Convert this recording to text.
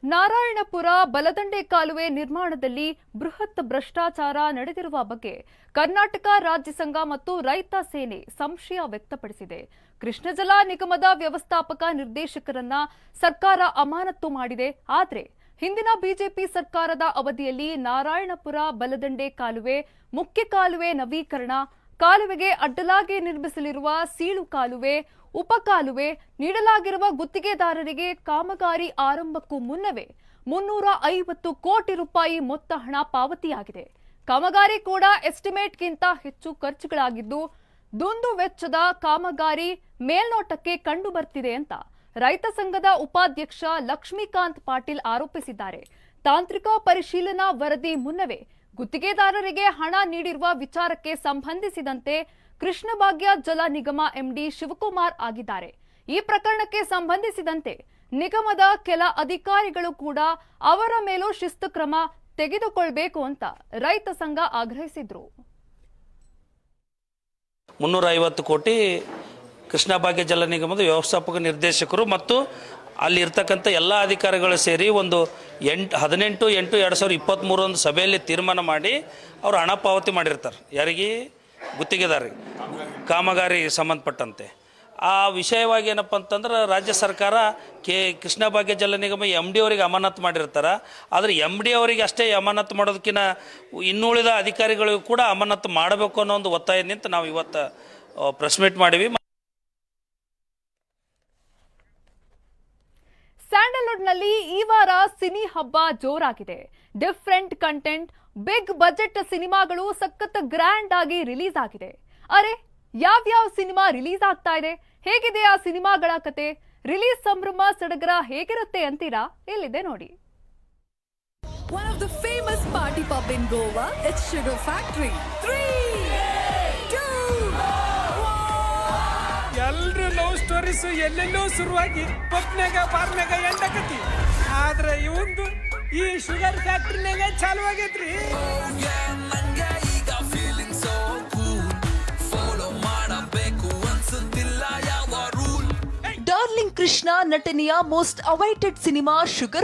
ನಾರಾಯಣಪುರ ಬಲದಂಡೆ ಕಾಲುವೆ ನಿರ್ಮಾಣದಲ್ಲಿ ಬೃಹತ್ ಭ್ರಷ್ಟಾಚಾರ ನಡೆದಿರುವ ಬಗ್ಗೆ ಕರ್ನಾಟಕ ರಾಜ್ಯ ಸಂಘ ಮತ್ತು ರೈತ ಸೇನೆ ಸಂಶಯ ವ್ಯಕ್ತಪಡಿಸಿದೆ. ಕೃಷ್ಣ ಜಲ ನಿಗಮದ ವ್ಯವಸ್ಥಾಪಕ ನಿರ್ದೇಶಕರನ್ನ ಸರ್ಕಾರ ಅಮಾನತು ಮಾಡಿದೆ. ಆದರೆ ಹಿಂದಿನ ಬಿಜೆಪಿ ಸರ್ಕಾರದ ಅವಧಿಯಲ್ಲಿ ನಾರಾಯಣಪುರ ಬಲದಂಡೆ ಕಾಲುವೆ, ಮುಖ್ಯ ಕಾಲುವೆ ನವೀಕರಣ, ಕಾಲುವೆಗೆ ಅಡ್ಡಲಾಗಿ ನಿರ್ಮಿಸಲಿರುವ ಸೀಳು ಕಾಲುವೆ, ಉಪಕಾಲುವೆ ನೀಡಲಾಗಿರುವ ಗುತ್ತಿಗೆದಾರರಿಗೆ ಕಾಮಗಾರಿ ಆರಂಭಕ್ಕೂ ಮುನ್ನವೇ 350 ಕೋಟಿ ರೂಪಾಯಿ ಮೊತ್ತ ಹಣ ಪಾವತಿಯಾಗಿದೆ. ಕಾಮಗಾರಿ ಕೂಡ ಎಸ್ಟಿಮೇಟ್ಗಿಂತ ಹೆಚ್ಚು ಖರ್ಚುಗಳಾಗಿದ್ದು ದುಂದು ವೆಚ್ಚದ ಕಾಮಗಾರಿ ಮೇಲ್ನೋಟಕ್ಕೆ ಕಂಡು ಬರ್ತಿದೆ ಅಂತ ರೈತ ಸಂಘದ ಉಪಾಧ್ಯಕ್ಷ ಲಕ್ಷ್ಮೀಕಾಂತ್ ಪಾಟೀಲ್ ಆರೋಪಿಸಿದ್ದಾರೆ. ತಾಂತ್ರಿಕ ಪರಿಶೀಲನಾ ವರದಿ ಮುನ್ನವೇ ಗುತ್ತಿಗೆದಾರರಿಗೆ ಹಣ ನೀಡಿರುವ ವಿಚಾರಕ್ಕೆ ಸಂಬಂಧಿಸಿದಂತೆ ಕೃಷ್ಣ ಭಾಗ್ಯ ಜಲ ನಿಗಮ ಎಂಡಿ ಶಿವಕುಮಾರ್ ಆಗಿದ್ದಾರೆ. ಈ ಪ್ರಕರಣಕ್ಕೆ ಸಂಬಂಧಿಸಿದಂತೆ ನಿಗಮದ ಕೆಲ ಅಧಿಕಾರಿಗಳು ಕೂಡ ಅವರ ಮೇಲೂ ಶಿಸ್ತು ಕ್ರಮ ತೆಗೆದುಕೊಳ್ಳಬೇಕು ಅಂತ ರೈತ ಸಂಘ ಆಗ್ರಹಿಸಿದ್ರು. 350 ಕೋಟಿ ಕೃಷ್ಣ ಭಾಗ್ಯ ಜಲ ನಿಗಮದ ವ್ಯವಸ್ಥಾಪಕ ನಿರ್ದೇಶಕರು ಮತ್ತು ಅಲ್ಲಿ ಇರ್ತಕ್ಕಂಥ ಎಲ್ಲ ಅಧಿಕಾರಿಗಳು ಸೇರಿ ಒಂದು 18/8/2023 ಒಂದು ಸಭೆಯಲ್ಲಿ ತೀರ್ಮಾನ ಮಾಡಿ ಅವರು ಹಣ ಪಾವತಿ ಮಾಡಿರ್ತಾರೆ. ಯಾರಿಗೆ? ಗುತ್ತಿಗೆದಾರರಿಗೆ, ಕಾಮಗಾರಿ ಸಂಬಂಧಪಟ್ಟಂತೆ. ಆ ವಿಷಯವಾಗಿ ಏನಪ್ಪ ಅಂತಂದ್ರೆ ರಾಜ್ಯ ಸರ್ಕಾರ ಕೃಷ್ಣ ಭಾಗ್ಯ ಜಲ ನಿಗಮ MD ಅವರಿಗೆ ಅಮಾನತು ಮಾಡಿರ್ತಾರೆ. ಆದರೆ MD ಅವರಿಗೆ ಅಷ್ಟೇ ಅಮಾನತು ಮಾಡೋದಕ್ಕಿಂತ ಇನ್ನುಳಿದ ಅಧಿಕಾರಿಗಳಿಗೂ ಕೂಡ ಅಮಾನತು ಮಾಡಬೇಕು ಅನ್ನೋ ಒಂದು ಒತ್ತಾಯದಿಂದ ನಾವು ಇವತ್ತು ಪ್ರೆಸ್ ಮೀಟ್ ಮಾಡಿವಿ. ಸ್ಯಾಂಡಲ್ವುಡ್ನಲ್ಲಿ ಈ ವಾರ ಸಿನಿ ಹಬ್ಬ ಜೋರಾಗಿದೆ. ಡಿಫ್ರೆಂಟ್ ಕಂಟೆಂಟ್, ಬಿಗ್ ಬಜೆಟ್ ಸಿನಿಮಾಗಳು ಸಖತ್ ಗ್ರ್ಯಾಂಡ್ ಆಗಿ ರಿಲೀಸ್ ಆಗಿದೆ. ಅರೆ, ಯಾವ್ಯಾವ ಸಿನಿಮಾ ರಿಲೀಸ್ ಆಗ್ತಾ ಇದೆ, ಹೇಗಿದೆ ಆ ಸಿನಿಮಾಗಳ ಕತೆ, ರಿಲೀಸ್ ಸಂಭ್ರಮ ಸಡಗರ ಹೇಗಿರುತ್ತೆ ಅಂತೀರಾ? ಇಲ್ಲಿದೆ ನೋಡಿ. One of the famous party pub in Goa, it's Sugar Factory. 3, 2, 1. ಎಲ್ಲರೂ ಲವ್ ಸ್ಟೋರೀಸ್ ಎಲ್ಲೆಲ್ಲೋ ಶುರುವಾಗಿ ಪಬ್ನಾಗ ಬಾರ್ನಾಗ ಎಂಡಕತಿ. ಆದ್ರೆ ಇವಂದು ಈ ಶುಗರ್ ಫ್ಯಾಕ್ಟ್ರಿನಾಗ ಚಾಲು ಆಗೈತ್ರಿ. ಡಾರ್ಲಿಂಗ್ ಕೃಷ್ಣ ನಟನೆಯ ಮೋಸ್ಟ್ ಅವೈಟೆಡ್ ಸಿನಿಮಾ ಶುಗರ್